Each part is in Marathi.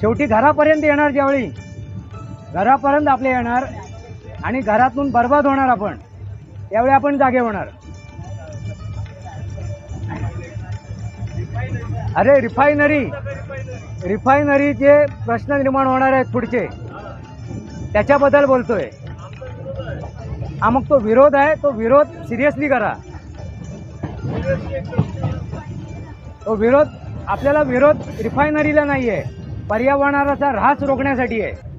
शेवटी घरापर्यंत येणार, ज्यावेळी घरापर्यंत आपले येणार आणि घरातून बर्बाद होणार आपण, त्यावेळी आपण जागे होणार. अरे रिफायनरीचे प्रश्न निर्माण होणार आहेत पुढचे, त्याच्याबद्दल बोलतोय. हा मग तो विरोध आहे, तो विरोध सिरियसली करा. तो विरोध आपल्याला विरोध रिफायनरीला नाही आहे, पर्यावरणाचा ऱ्हास रोखण्यासाठी आहे.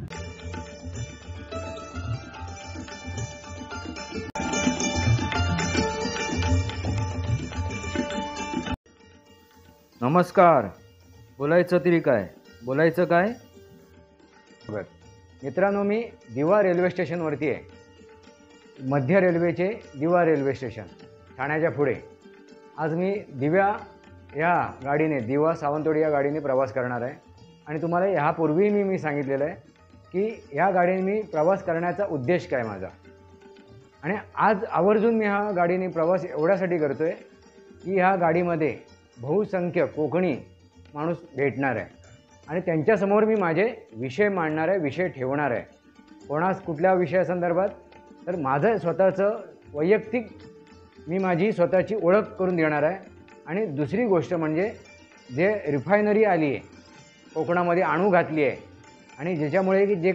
नमस्कार. बोलायचं तरी काय, बोलायचं काय. मित्रांनो, मी दिवा रेल्वे स्टेशनवरती आहे. मध्य रेल्वेचे दिवा रेल्वे स्टेशन, ठाण्याच्या पुढे. आज मी दिव्या या गाडीने, दिवा सावंतवाडी या गाडीने प्रवास करणार आहे. आणि तुम्हाला ह्यापूर्वी मी सांगितलेलं आहे की ह्या गाडीने मी प्रवास करण्याचा उद्देश काय माझा. आणि आज आवर्जून मी ह्या गाडीने प्रवास एवढ्यासाठी करतो आहे की ह्या गाडीमध्ये बहुसंख्य कोकणी माणूस भेटणार आहे आणि त्यांच्यासमोर मी माझे विषय मांडणार आहे, विषय ठेवणार आहे. कोणास कुठल्या विषयासंदर्भात, तर माझं स्वतःचं वैयक्तिक मी माझी स्वतःची ओळख करून देणार आहे. आणि दुसरी गोष्ट म्हणजे जे रिफायनरी आली आहे, कोकणामध्ये आणू घातली आहे आणि ज्याच्यामुळे की जे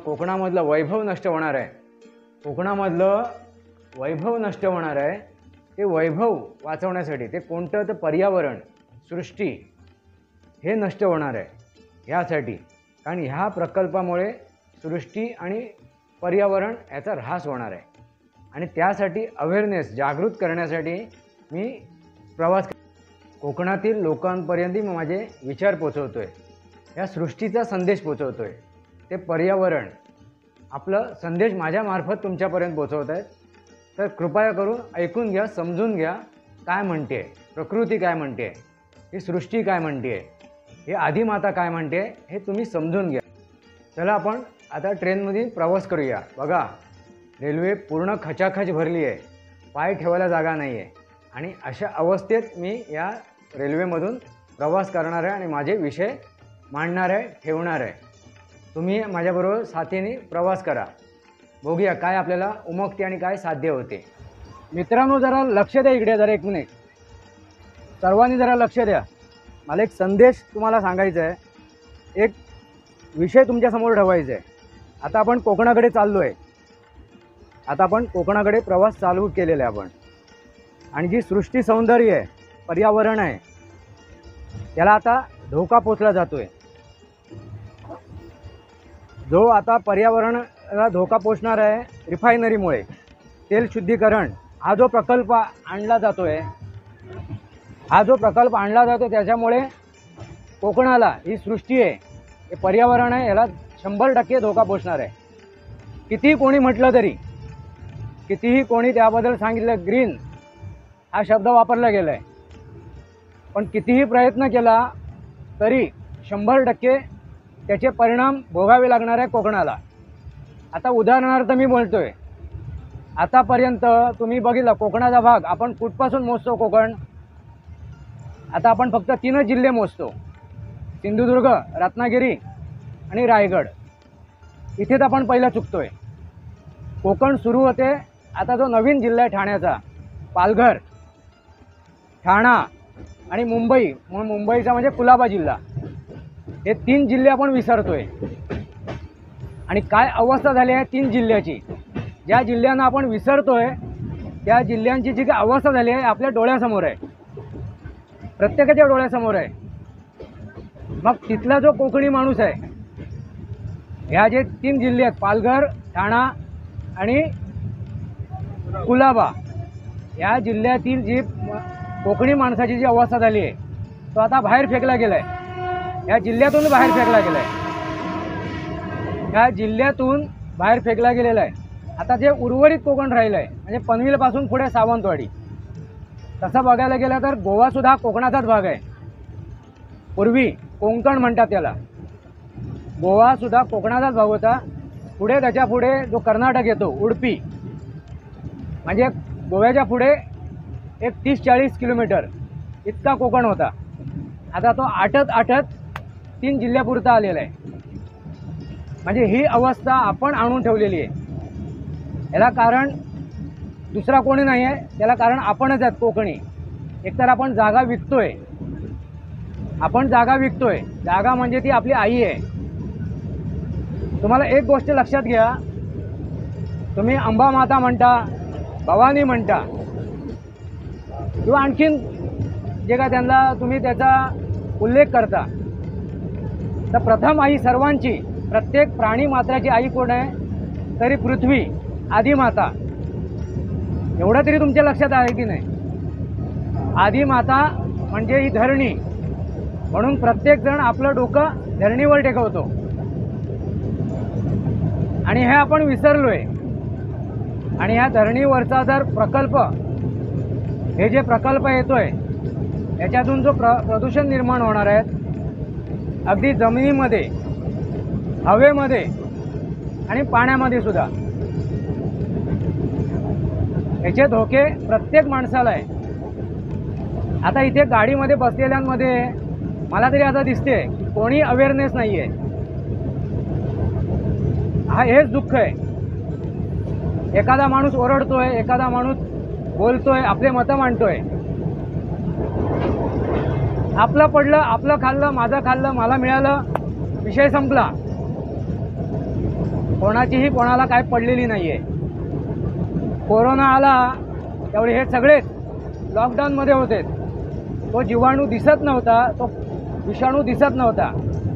कोकणामधलं वैभव नष्ट होणार आहे, कोकणामधलं वैभव नष्ट होणार आहे, ते वैभव वाचवण्यासाठी ते कोणतं, तर पर्यावरण, सृष्टी हे नष्ट होणार आहे. ह्यासाठी, कारण ह्या प्रकल्पामुळे सृष्टी आणि पर्यावरण याचा ऱ्हास होणार आहे. आणि त्यासाठी अवेअरनेस, जागृत करण्यासाठी मी प्रवास कोकणातील लोकांपर्यंत मी माझे विचार पोचवतो आहे. या सृष्टीचा संदेश पोचवतो आहे. ते पर्यावरण आपलं संदेश माझ्यामार्फत तुमच्यापर्यंत पोचवत आहेत. तर कृपया करून ऐकून घ्या, समजून घ्या. काय म्हणते प्रकृती, काय म्हणते ही सृष्टी, काय म्हणते हे आदिमाता काय म्हणते, हे तुम्ही समजून घ्या. चला आपण आता ट्रेनमध्ये प्रवास करूया. बघा, रेल्वे पूर्ण खचाखच भरली आहे, पाय ठेवायला जागा नाही आहे. आणि अशा अवस्थेत मी या रेल्वेमधून प्रवास करणार आहे आणि माझे विषय मांडणार आहे, ठेवणार आहे. तुम्ही माझ्याबरोबर साथीने प्रवास करा. बघूया काय आपल्याला उमगते आणि काय साध्य होते. मित्रांनो, जरा लक्ष द्या इकडे, जरा एक मिनिट. सर्वांनी जरा लक्ष द्या. मला एक संदेश तुम्हाला सांगायचा आहे, एक विषय तुमच्यासमोर ठेवायचा आहे. आता आपण कोकणाकडे चाललो आहे. आता आपण कोकणाकडे प्रवास चालू केलेला आहे आपण. आणि जी सृष्टी सौंदर्य आहे, पर्यावरण आहे, त्याला आता धोका पोचला जातो आहे. जो आता पर्यावरणाला धोका पोचणार आहे रिफायनरीमुळे, तेल शुद्धीकरण हा जो प्रकल्प आणला जातो आहे, त्याच्यामुळे कोकणाला, ही सृष्टी आहे, हे पर्यावरण आहे, याला 100% धोका पोचणार आहे. कितीही कोणी म्हटलं तरी, कितीही कोणी त्याबद्दल सांगितलं, ग्रीन हा शब्द वापरला गेला आहे, पण कितीही प्रयत्न केला तरी 100% त्याचे परिणाम भोगावे लागणार आहे कोकणाला. आता उदाहरणार्थ मी बोलतोय, आतापर्यंत तुम्ही बघितलं कोकणाचा भाग आपण कुठपासून मोजतो कोकण. आता आपण फक्त 3 जिल्हे मोजतो, सिंधुदुर्ग, रत्नागिरी आणि रायगड. इथेच आपण पहिला चुकतोय. कोकण सुरू होते आता जो नवीन जिल्हा आहे ठाण्याचा, पालघर, ठाणा आणि मुंबई, मुंबईचा म्हणजे कुलाबा जिल्हा, हे 3 जिल्हे आपण विसरतोय. आणि काय अवस्था झाली आहे 3 जिल्ह्याची. ज्या जिल्ह्यांना आपण विसरतोय त्या जिल्ह्यांची जी काही अवस्था झाली आहे आपल्या डोळ्यासमोर आहे, प्रत्येकाच्या डोळ्यासमोर आहे. मग तिथला जो कोकणी माणूस आहे, ह्या जे 3 जिल्हे आहेत, पालघर, ठाणा आणि कुलाबा, या जिल्ह्यातील जी कोकणी माणसाची जी अवस्था झाली आहे, तो आता बाहेर फेकला गेला आहे. या जिल्ह्यातून बाहेर फेकला गेला आहे. या जिल्ह्यातून बाहेर फेकला गेलेला आहे. आता जे उर्वरित कोकण राहिलं आहे, म्हणजे पनवेलपासून पुढे सावंतवाडी, तसं बघायला गेलं तर गोवासुद्धा कोकणाचाच भाग आहे. पूर्वी कोंकण म्हणतात त्याला. गोवासुद्धा कोकणाचाच भाग होता. पुढे त्याच्या पुढे जो कर्नाटक येतो, उडपी, म्हणजे गोव्याच्या पुढे एक 30-40 किलोमीटर इतका कोकण होता. आता तो आटत 3 जिल्ह्यापुरता आलेला आहे. म्हणजे ही अवस्था आपण आणून ठेवलेली आहे. याला कारण दुसरा कोणी नाही आहे, त्याला कारण आपणच आहेत कोकणी. एकतर आपण जागा विकतोय, जागा म्हणजे ती आपली आई आहे. तुम्हाला एक गोष्ट लक्षात घ्या, तुम्ही अंबा माता म्हणता, भवानी म्हणता किंवा आणखीन जे काय त्यांना तुम्ही त्याचा उल्लेख करता, तर प्रथम आई सर्वांची, प्रत्येक प्राणी मात्राची आई कोण आहे? तरी पृथ्वी, आदिमाता. एवढं तरी तुमच्या लक्षात आहे की नाही? आदिमाता म्हणजे ही धरणी. म्हणून प्रत्येकजण आपलं डोकं धरणीवर टेकवतो आणि हे आपण विसरलोय. आणि ह्या धरणीवरचा जर प्रकल्प, हे जे प्रकल्प येतोय याच्यातून जो प्रदूषण निर्माण होणार आहे, अगदी जमिनीमध्ये, हवेमध्ये आणि पाण्यामध्ये सुद्धा, याचे धोके प्रत्येक माणसाला आहे. आता इथे गाडीमध्ये बसलेल्यांमध्ये मला तरी आता दिसते कोणी अवेअरनेस नाही आहे. हेच दुःख आहे. एखादा माणूस ओरडतोय, एखादा माणूस बोलतोय, आपले मतं मांडतोय. आपलं पडलं, आपलं खाल्लं, माझं खाल्लं, मला मिळालं, विषय संपला. कोणाचीही कोणाला काय पडलेली नाही आहे. कोरोना आला त्यावेळी हे सगळेच लॉकडाऊनमध्ये होते. तो जीवाणू दिसत नव्हता, तो विषाणू दिसत नव्हता,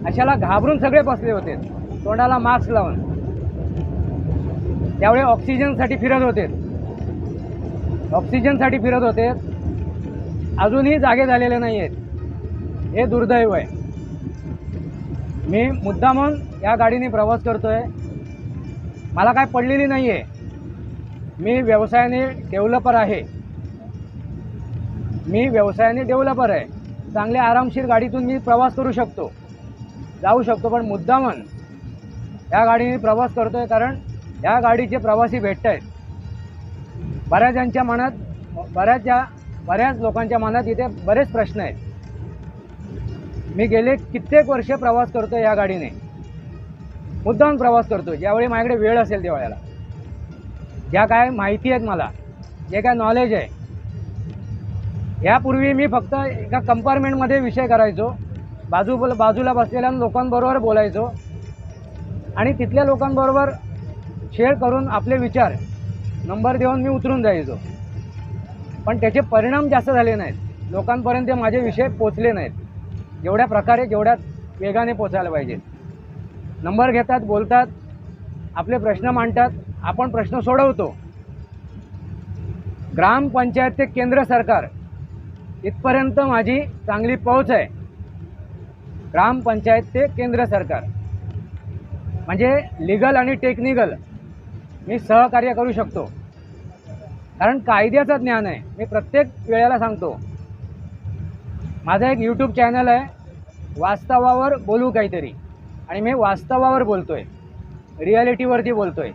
अशाला घाबरून सगळे बसले होते तोंडाला मास्क लावून. त्यावेळी ऑक्सिजनसाठी फिरत होते. अजूनही जागे झालेले नाही आहेत. हे दुर्दैव आहे. मी मुद्दामून या गाडीने प्रवास करतोय. मला काय पडलेली नाही आहे. मी व्यवसायाने डेव्हलपर आहे. चांगले आरामशीर गाडीतून मी प्रवास करू शकतो, जाऊ शकतो. पण मुद्दामून या गाडीने प्रवास करतोय कारण या गाडीचे प्रवासी भेटत आहेत. बऱ्याच लोकांच्या मनात इथे बरेच प्रश्न आहेत. मी गेले कित्येक वर्ष प्रवास करतो या गाडीने, मुद्दाम प्रवास करतो. ज्यावेळी माझ्याकडे वेळ असेल त्यावेळेला, ज्या काय माहिती आहेत मला, जे काय नॉलेज आहे. यापूर्वी मी फक्त एका कंपार्टमेंटमध्ये विषय करायचो, बाजूला बसलेल्या लोकांबरोबर बोलायचो आणि तिथल्या लोकांबरोबर शेअर करून आपले विचार नंबर देऊन मी उतरून जायचो. पण त्याचे परिणाम जास्त झाले नाहीत. लोकांपर्यंत माझे विषय पोचले नाहीत जेवढ्या वेगाने पोचायला पाहिजे. नंबर घेतात, बोलतात, आपले प्रश्न मांडतात, आपण प्रश्न सोडवतो. ग्रामपंचायत ते केंद्र सरकार इथपर्यंत माझी चांगली पोहोच आहे. ग्रामपंचायत ते केंद्र सरकार म्हणजे लीगल आणि टेक्निकल मी सहकार्य करू शकतो. कारण कायद्याचं ज्ञान आहे. मी प्रत्येक वेळेला सांगतो, माझा एक यूट्यूब चॅनल आहे, वास्तवावर बोलू काहीतरी. आणि मी वास्तवावर बोलतोय, रिॲलिटीवरती बोलतोय.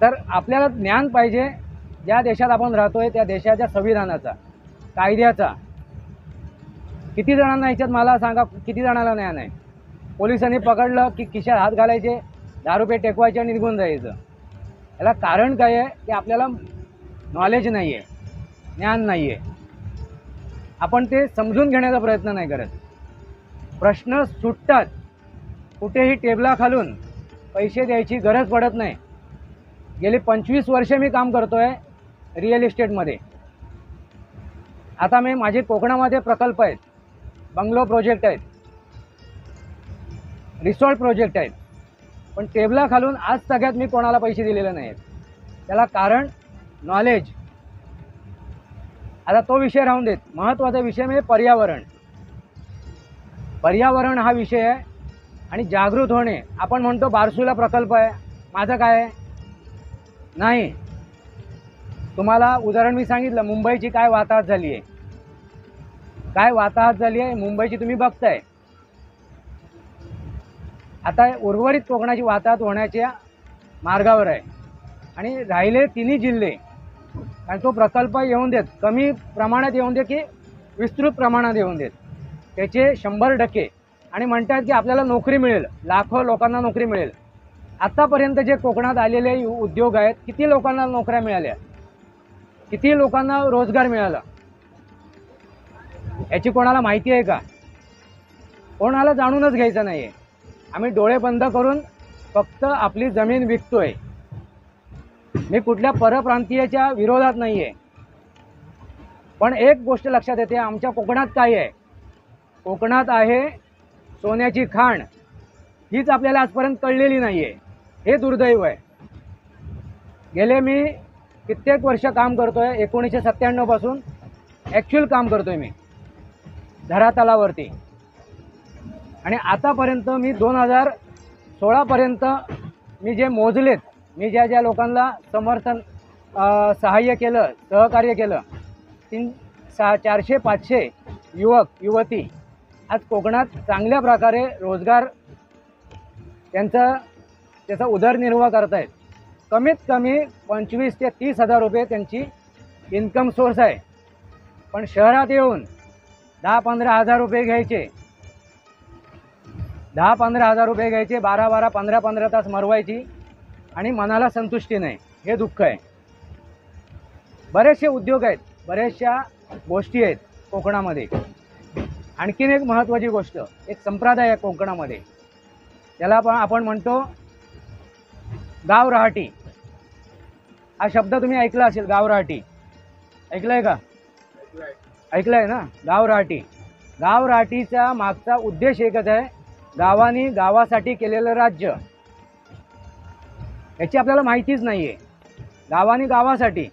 तर आपल्याला ज्ञान पाहिजे ज्या देशात आपण राहतोय त्या देशाच्या संविधानाचा, कायद्याचा. किती जणांना याच्यात मला सांगा, किती जणांना ज्ञान आहे? पोलिसांनी पकडलं की खिशात हात घालायचे, 10 रुपये टेकवायचे आणि निघून जायचं. याला कारण काय आहे? की आपल्याला नॉलेज नाही आहे, ज्ञान नाही आहे. आपण ते समजून घेण्याचा प्रयत्न नाही करत. प्रश्न सुटतात. कुठेही टेबलाखालून पैसे द्यायची गरज पडत नाही. गेली 25 वर्षे मी काम करतो आहे रिअल इस्टेटमध्ये. आता माझे कोकणामध्ये प्रकल्प आहेत, बंगलो प्रोजेक्ट आहेत, रिसॉर्ट प्रोजेक्ट आहेत. पण टेबलाखालून आज सगळ्यात मी कोणाला पैसे दिलेले नाहीत. त्याला कारण नॉलेज. आता तो विषय राहून देत. महत्त्वाचा विषय म्हणजे पर्यावरण हा विषय आहे. आणि जागृत होणे. आपण म्हणतो बारसूला प्रकल्प आहे, माझं काय आहे? नाही. तुम्हाला उदाहरण मी सांगितलं, मुंबईची काय वाताहत झाली आहे, मुंबईची तुम्ही बघताय. आता उर्वरित कोकणाची वाताहत होण्याच्या मार्गावर आहे. आणि राहिले 3 जिल्हे. आणि तो प्रकल्प येऊन देत, कमी प्रमाणात येऊन देत की विस्तृत प्रमाणात येऊन देत, त्याचे 100% आणि म्हणतात की आपल्याला नोकरी मिळेल, लाखो लोकांना नोकरी मिळेल. आत्तापर्यंत जे कोकणात आलेले उद्योग आहेत, किती लोकांना नोकऱ्या मिळाल्या, किती लोकांना रोजगार मिळाला, याची कोणाला माहिती आहे का? कोणाला जाणूनच घ्यायचं नाही आहे. आम्ही डोळे बंद करून फक्त आपली जमीन विकतोय. मी कुठल्या परप्रांतीयाच्या विरोधात नाही आहे, पण एक गोष्ट लक्षात येते, आमच्या कोकणात काय आहे? कोकणात आहे सोन्याची खाण. हीच आपल्याला आजपर्यंत कळलेली नाही आहे. हे दुर्दैव आहे. गेले मी कित्येक वर्ष काम करतोय, 1997 पासून ॲक्च्युअल काम करतोय मी धरातलावरती. आणि आतापर्यंत मी 2016पर्यंत मी जे मोजलेत, मी ज्या ज्या लोकांना समर्थन सहाय्य केलं, सहकार्य केलं, 400-500 युवक युवती आज कोकणात चांगल्या प्रकारे रोजगार त्याचा उदरनिर्वाह करत आहेत. कमीत कमी 25,000 ते 30,000 रुपये त्यांची इन्कम सोर्स आहे. पण शहरात येऊन 10-15 हजार रुपये घ्यायचे, 10-15 हजार रुपये घ्यायचे, 12-12, 15-15 तास मरवायची आणि मनाला संतुष्टी नाही. हे दुःख आहे. बरेचसे उद्योग आहेत, बऱ्याचशा गोष्टी आहेत कोकणामध्ये. आणखीन एक महत्त्वाची गोष्ट, एक संप्रदाय आहे कोकणामध्ये, त्याला आपण म्हणतो गाव रहाटी. हा शब्द तुम्ही ऐकला असेल, गाव रहाटी ऐकलाय का? ऐकलाय ना, गाव रहाटी. गाव रहाटीचा मागचा उद्देश एकच आहे, गावानी गावासाठी केलेलं राज्य. याची आपल्याला माहितीच नाही आहे. गावानी गावासाठी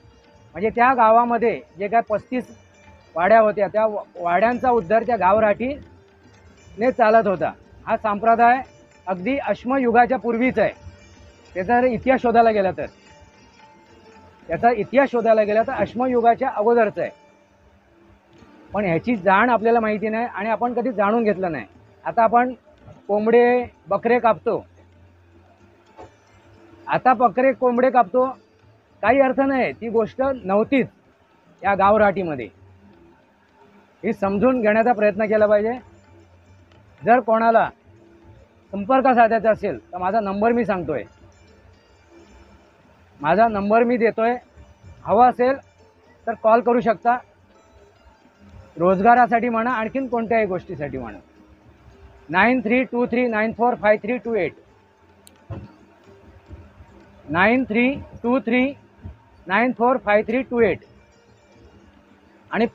म्हणजे त्या गावामध्ये जे काय 35 वाड्या होत्या, त्या वाड्यांचा उद्धार त्या गावराटीने चालत होता. हा संप्रदाय अगदी अश्मयुगाच्या पूर्वीच आहे. त्याचा जर इतिहास शोधायला गेला तर अश्मयुगाच्या अगोदरचं आहे. पण ह्याची जाण आपल्याला माहिती नाही आणि आपण कधी जाणून घेतलं नाही. आता आपण कोंबडे बकरे कापतो, कोंबडे कापतो, काही अर्थ नाही. ती गोष्ट नव्हतीच या गावराटीमध्ये. ही समजून घेण्याचा प्रयत्न केला पाहिजे. जर कोणाला संपर्क साधायचा असेल तर माझा नंबर मी सांगतोय, माझा नंबर मी देतोय. हवा असेल तर कॉल करू शकता. रोजगारासाठी म्हणा, आणखीन कोणत्याही गोष्टीसाठी म्हणा. 9323945328 9323945328. आणि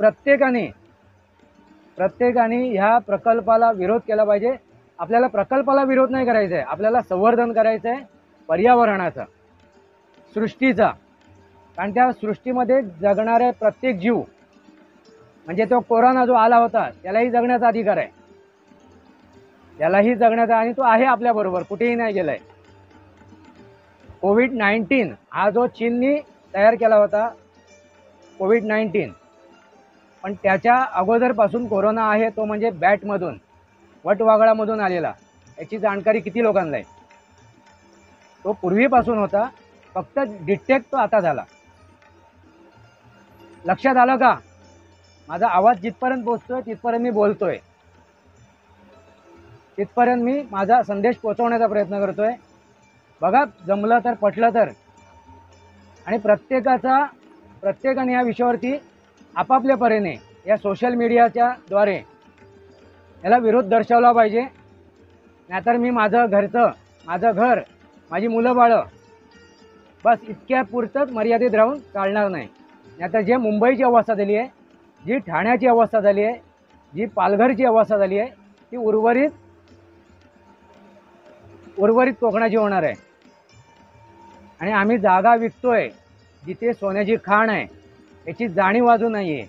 प्रत्येकाने ह्या प्रकल्पाला विरोध केला पाहिजे. आपल्याला प्रकल्पाला विरोध नाही करायचा आहे, आपल्याला संवर्धन करायचं आहे पर्यावरणाचा, सृष्टीचा. कारण त्या सृष्टीमध्ये जगणारे प्रत्येक जीव, म्हणजे तो कोरोना जो आला होता त्यालाही जगण्याचा अधिकार आहे, त्यालाही जगण्याचा, आणि तो आहे आपल्याबरोबर, कुठेही नाही गेलाय. कोविड-19 हा जो चीननी तयार केला होता, कोविड-19, पण त्याच्या अगोदरपासून कोरोना आहे, तो म्हणजे बॅटमधून, वटवाघळामधून आलेला. याची जाणकारी किती लोकांना आहे? तो पूर्वीपासून होता, फक्त डिटेक्ट तो आता झाला. लक्षात आलं का? माझा आवाज जिथपर्यंत पोहोचतोय तिथपर्यंत मी बोलतोय, तिथपर्यंत मी माझा संदेश पोहोचवण्याचा प्रयत्न करतोय. बघा, जमलं तर, पटलं तर. आणि प्रत्येकाने या विषयावरती आपापल्या परीने या सोशल मीडियाच्या द्वारे याला विरोध दर्शवला पाहिजे. नाहीतर मी माझं घर, माझी मुलं बाळं, बस इतक्या पुरतंच मर्यादित राहून चालणार नाही. नाहीतर जे मुंबईची अवस्था झाली आहे, जी ठाण्याची अवस्था झाली आहे, जी पालघरची अवस्था झाली आहे, ती उर्वरित कोकणाची होणार आहे. आणि आम्ही जागा विकतोय जिथे सोन्याची खाण आहे, याची जाणीव अजून नाही आहे.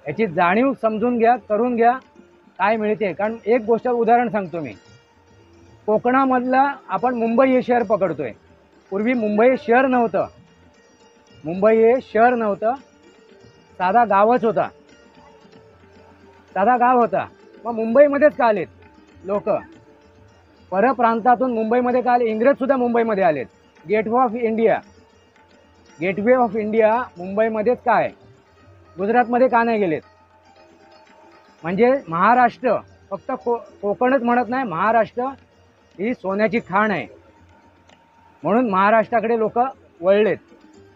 याची जाणीव समजून घ्या, करून घ्या काय मिळते. कारण एक गोष्ट उदाहरण सांगतो मी, कोकणामधला आपण मुंबई हे शहर पकडतोय. पूर्वी मुंबई हे शहर नव्हतं, साधा गावच होता, साधा गाव होता. मग मुंबईमध्येच का आलेत लोक? परप्रांतातून मुंबईमध्ये का आले? इंग्रजसुद्धा मुंबईमध्ये आलेत. गेटवे ऑफ इंडिया मुंबईमध्येच का आहे? गुजरातमध्ये का नाही गेलेत? म्हणजे महाराष्ट्र फक्त कोकणच म्हणत नाही, महाराष्ट्र ही सोन्याची खाण आहे. म्हणून महाराष्ट्राकडे लोक वळलेत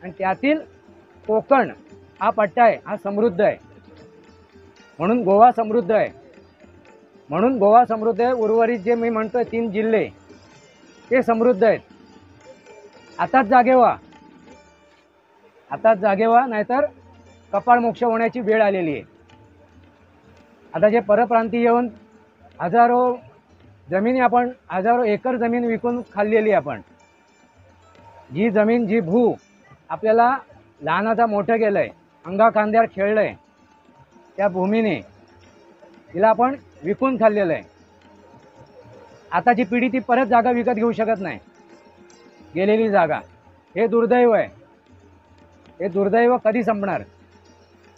आणि त्यातील कोकण हा पट्टा आहे, हा समृद्ध आहे. म्हणून गोवा समृद्ध आहे. म्हणून गोवा समृद्ध आहे. उर्वरित जे मी म्हणतोय 3 जिल्हे ते समृद्ध आहेत. आताच जागे व्हा, आताच जागे व्हा, नाहीतर कपाळ मोक्ष होण्याची वेळ आलेली आहे. आता जे परप्रांतीय येऊन हजारो एकर जमीन विकून खाल्लेली आपण, जी जमीन जी भू आपल्याला लहानाचा मोठं केलं आहे, अंगा खांद्यावर खेळलं आहे, त्या भूमीने तिला आपण विकून खाल्लेलं आहे. आताची पिढी ती परत जागा विकत घेऊ शकत नाही, गेलेली जागा. हे दुर्दैव आहे. हे दुर्दैव कधी संपणार?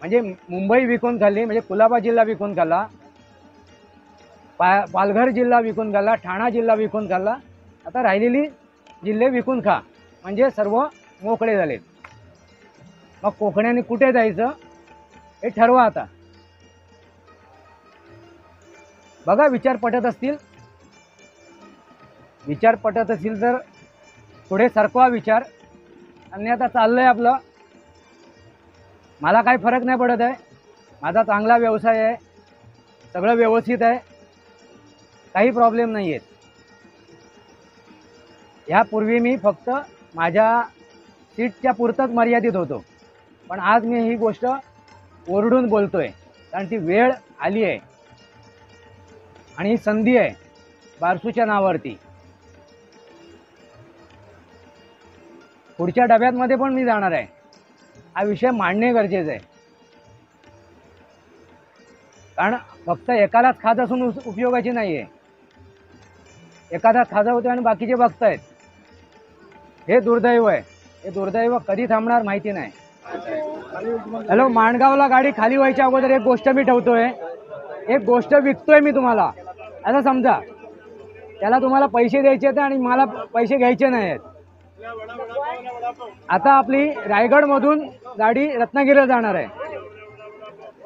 म्हणजे मुंबई विकून खाल्ली, म्हणजे कुलाबा जिल्हा विकून खाल्ला, पालघर जिल्हा विकून खाल्ला, ठाणा जिल्हा विकून खाल्ला. आता राहिलेली जिल्हे विकून खा, म्हणजे सर्व मोकळे झालेत. मग कोकणाने कुठे जायचं हे ठरवा आता. बघा, विचार पटत असतील तर पुढे सरकवा विचार. आणि आता चाललंय आपलं. मला काही फरक नाही पडत आहे. माझा चांगला व्यवसाय आहे, सगळं व्यवस्थित आहे, काही प्रॉब्लेम नाही आहेत. यापूर्वी मी फक्त माझ्या सीटच्या पुरतंच मर्यादित होतो, पण आज मी ही गोष्ट ओरडून बोलतोय, कारण ती वेळ आली आहे आणि ही संधी आहे बारसूच्या नावावरती. पुढच्या डब्यामध्ये पण मी जाणार आहे. हा विषय मांडणे गरजेचं आहे, कारण फक्त एकालाच खाज असून उपयोगाची नाही आहे. एखादा खाजा होतो आणि बाकीचे बघतायत, हे दुर्दैव आहे. हे दुर्दैव कधी थांबणार माहिती नाही. हॅलो, माणगावला गाडी खाली व्हायच्या अगोदर एक गोष्ट मी ठेवतोय, एक गोष्ट विकतोय मी तुम्हाला, असं समजा. त्याला तुम्हाला पैसे द्यायचे आहेत आणि मला पैसे घ्यायचे नाही आहेत. आता आपली रायगडमधून गाडी रत्नागिरीला जाणार आहे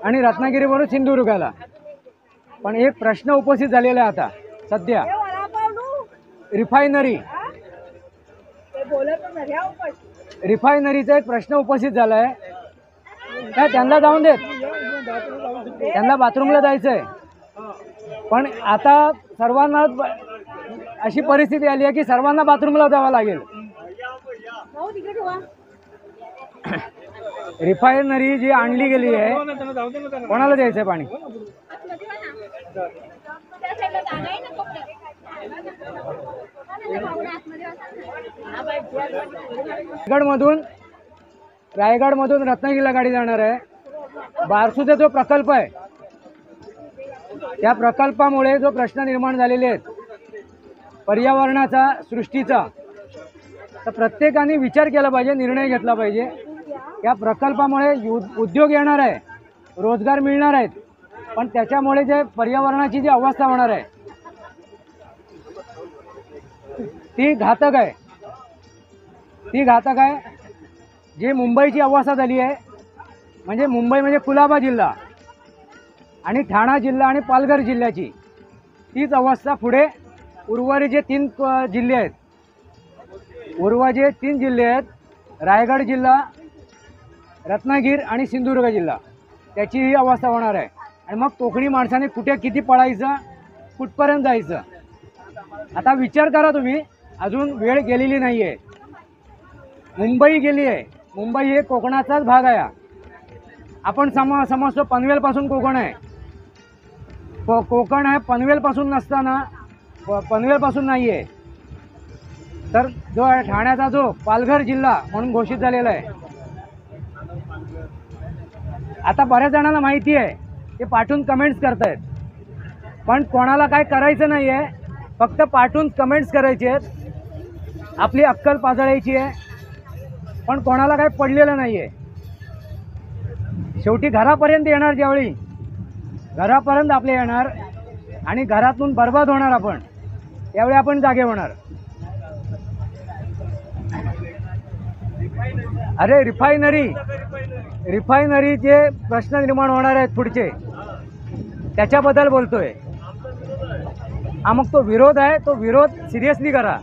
आणि रत्नागिरीवरून सिंधुदुर्गाला. पण एक प्रश्न उपस्थित झालेला आहे आता सध्या. रिफायनरीचा एक प्रश्न उपस्थित झाला आहे. काय त्यांना जाऊन देत, त्यांना बाथरूमला जायचं आहे. पण आता सर्वांना अशी परिस्थिती आली आहे की सर्वांना बाथरूमला जावं लागेल. रिफायनरी जी आणली गेली आहे, कोणाला द्यायचं आहे पाणी? रायगडमधून रत्नागिरीला गाडी जाणार आहे. बारसूचा जो प्रकल्प आहे, त्या प्रकल्पामुळे जो प्रश्न निर्माण झालेले आहेत पर्यावरणाचा, सृष्टीचा, तर प्रत्येकाने विचार केला पाहिजे, निर्णय घेतला पाहिजे. या प्रकल्पामुळे उद्योग येणार आहे, रोजगार मिळणार आहेत, पण त्याच्यामुळे जे पर्यावरणाची जी अवस्था होणार आहे ती घातक आहे. जी मुंबईची अवस्था झाली आहे, म्हणजे मुंबई म्हणजे कुलाबा जिल्हा आणि ठाणा जिल्हा आणि पालघर जिल्ह्याची तीच अवस्था पुढे उर्वरित जे 3 जिल्हे आहेत, रायगड जिल्हा, रत्नागिरी आणि सिंधुदुर्ग जिल्हा, त्याची ही अवस्था होणार आहे. आणि मग कोकणी माणसाने कुठे किती पळायचं, कुठपर्यंत जायचं. आता विचार करा तुम्ही, अजून वेळ गेलेली नाही आहे. मुंबई गेली आहे. मुंबई हे कोकणाचाच भाग आहे. आपण समजतो पनवेलपासून कोकण आहे. कोकण आहे पनवेलपासून नसताना, पनवेलपासून नाही आहे. तर जो ठाण्याचा जो पालघर जिल्हा म्हणून घोषित झालेला आहे, आता बऱ्याच जणांना माहिती आहे, ते पाठवून कमेंट्स करतायत, पण कोणाला काय करायचं नाही आहे, फक्त पाठवून कमेंट्स करायचे आहेत. आपली अक्कल पाजळायची आहे, पण कोणाला काय पडलेलं नाही आहे. शेवटी घरापर्यंत येणार, ज्यावेळी घरापर्यंत आपले येणार आणि घरातून बर्बाद होणार आपण, त्यावेळी आपण जागे होणार. अरे रिफायनरीचे प्रश्न निर्माण होणार आहेत पुढचे. त्याच्याबद्दल बोलतोय. हा मग तो विरोध आहे, तो विरोध सिरियसली करा.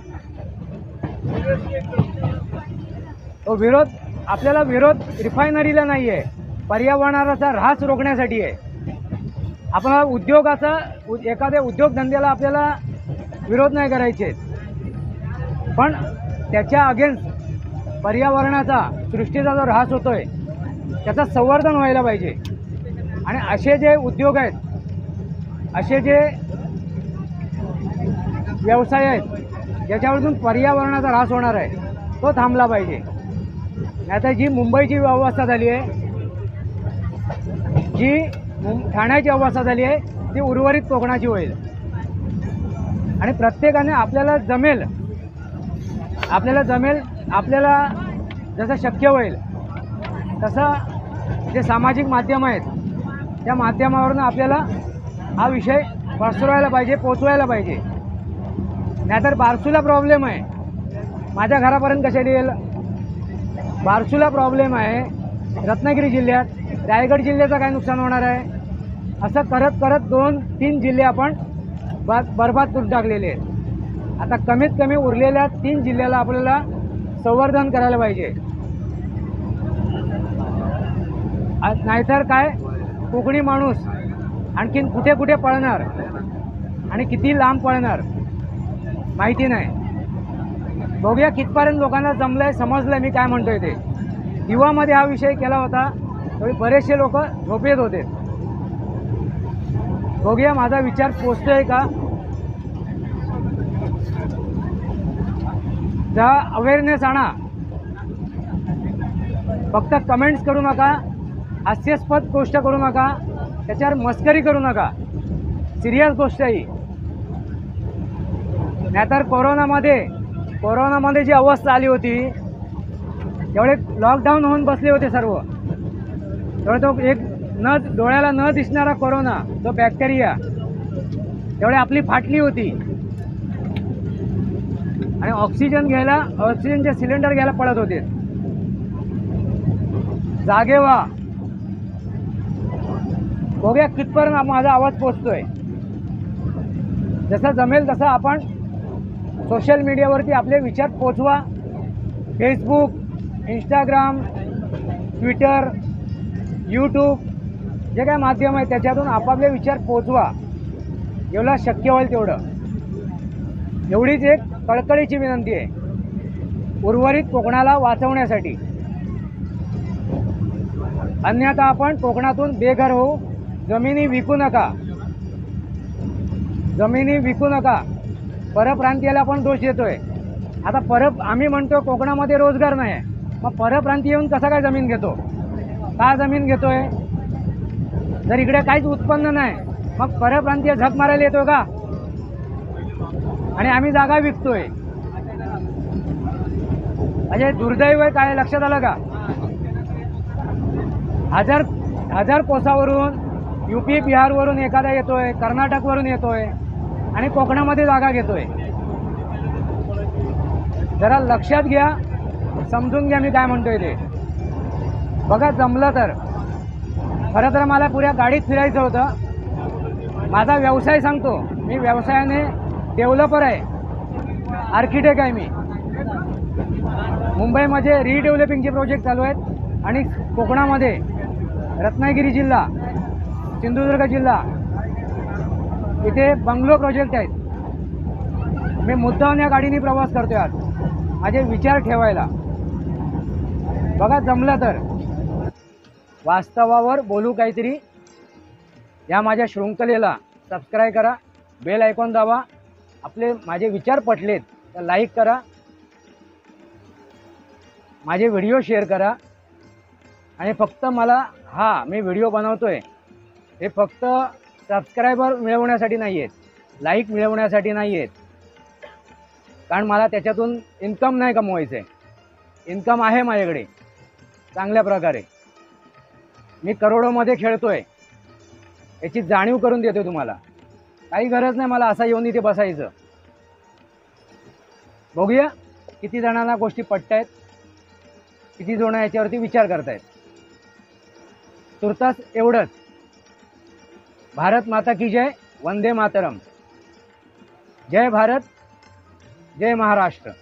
तो विरोध आपल्याला विरोध रिफायनरीला नाही आहे, पर्यावरणाचा ऱ्हास रोखण्यासाठी आहे. आपला उद्योगाचा एखाद्या उद्योगधंद्याला आपल्याला विरोध नाही करायचे, पण त्याच्या अगेन्स्ट पर्यावरणाचा सृष्टीचा जो ऱ्हास होतोय त्याचं संवर्धन व्हायला पाहिजे. आणि असे जे उद्योग आहेत, असे जे व्यवसाय आहेत ज्याच्यावरून पर्यावरणाचा ऱ्हास होणार आहे तो थांबला पाहिजे. आता जी मुंबईची अवस्था झाली आहे, जी ठाण्याची अवस्था झाली आहे, ती उर्वरित कोकणाची होईल. आणि प्रत्येकाने आपल्याला जमेल आपल्याला जसं शक्य होईल तसं जे सामाजिक माध्यम आहेत त्या माध्यमावरून आपल्याला हा विषय पसरवायला पाहिजे, पोचवायला पाहिजे. नाहीतर बारसूला प्रॉब्लेम आहे, माझ्या घरापर्यंत कशा येईल? बारसूला प्रॉब्लेम आहे रत्नागिरी जिल्ह्यात, रायगड जिल्ह्याचं काय नुकसान होणार आहे? असं करत करत 2-3 जिल्हे आपण बरबाद करून टाकलेले आहेत. आता कमीत कमी उरलेल्या 3 जिल्ह्याला आपल्याला संवर्धन करायला पाहिजे. नाहीतर काय, कोकणी माणूस आणखीन कुठे कुठे पळणार आणि किती लांब पळणार माहिती नाही. बघूया कितपर्यंत लोकांना जमलंय, समजलंय मी काय म्हणतोय ते. दिवामध्ये हा विषय केला होता त्यावेळी बरेचसे लोक झोपेत होते. बघूया माझा विचार पोचतोय का. जा अवेअरनेस आणा, फक्त कमेंट्स करू नका, हास्यास्पद गोष्ट करू नका, त्याच्यावर मस्करी करू नका. सिरियस गोष्ट आहे. नाहीतर कोरोनामध्ये जी अवस्था आली होती एवढे लॉकडाऊन होऊन बसले होते सर्व, तेवढे तो एक डोळ्याला न दिसणारा कोरोना, जो बॅक्टेरिया तेवढे आपली फाटली होती. आणि ऑक्सिजनचे सिलेंडर घ्यायला पडत होते. जागे व्हा. बघूया कितपर्यंत माझा आवाज पोचतोय. जसं जमेल तसं आपण सोशल मीडियावरती आपले विचार पोचवा. फेसबुक, इंस्टाग्राम, ट्विटर, यूट्यूब जे काय माध्यम आहे त्याच्यातून आपापले विचार पोचवा. एवढं शक्य होईल तेवढं. एवढीच एक कळकळीची विनंती आहे उर्वरित कोकणाला वाचवण्यासाठी. अन्यथा आपण कोकणातून बेघर होऊ. जमिनी विकू नका. परप्रांतीयाला आपण दोष देतोय. आता आम्ही म्हणतो कोकणामध्ये रोजगार नाही आहे, मग परप्रांतीय येऊन कसा काय जमीन घेतो? का जमीन घेतोय? जर इकडे काहीच उत्पन्न नाही मग परप्रांतीय झक मारायला येतोय का? आणि आम्ही जागा विकतोय. म्हणजे दुर्दैव आहे. काय लक्षात आलं का? हजार कोसावरून, UP बिहारवरून एखादा येतोय, कर्नाटकवरून येतोय आणि कोकणामध्ये जागा घेतोय. जरा लक्षात घ्या, समजून घ्या मी काय म्हणतोय ते. बघा जमलं तर. खरं तर मला पुऱ्या गाडीत फिरायचं होतं. माझा व्यवसाय सांगतो, मी व्यवसायाने डेव्हलपर आहे, आर्किटेक्ट आहे मी. मुंबईमध्ये रिडेव्हलपिंगचे प्रोजेक्ट चालू आहेत आणि कोकणामध्ये रत्नागिरी जिल्हा, सिंधुदुर्ग जिल्हा इथे बंगलो प्रोजेक्ट आहेत. मी मुद्दाम या गाडीने प्रवास करतोय आज माझे विचार ठेवायला. बघा जमलं तर वास्तवावर बोलू काहीतरी. या माझ्या शृंखलेला सबस्क्राईब करा, बेल आयकॉन दाबा. माझे विचार पटलेत तर लाईक करा, माझे व्हिडिओ शेअर करा. आणि फक्त मला मी व्हिडिओ बनवतोय हे फक्त सबस्क्रायबर मिळवण्यासाठी नाही आहेत, लाईक मिळवण्यासाठी नाही आहेत. कारण मला त्याच्यातून इन्कम नाही कमवायचं आहे. इन्कम आहे माझ्याकडे चांगल्या प्रकारे. मी करोडोमध्ये खेळतोय याची जाणीव करून देतो तुम्हाला. काही गरज नाही मला असं येऊन इथे बसायचं. बघूया किती जणांना गोष्टी पटतायत, किती जण याच्यावरती विचार करतायत. तुर्तास एवढंच. भारत माता की जय, वंदे मातरम. जय भारत, जय महाराष्ट्र.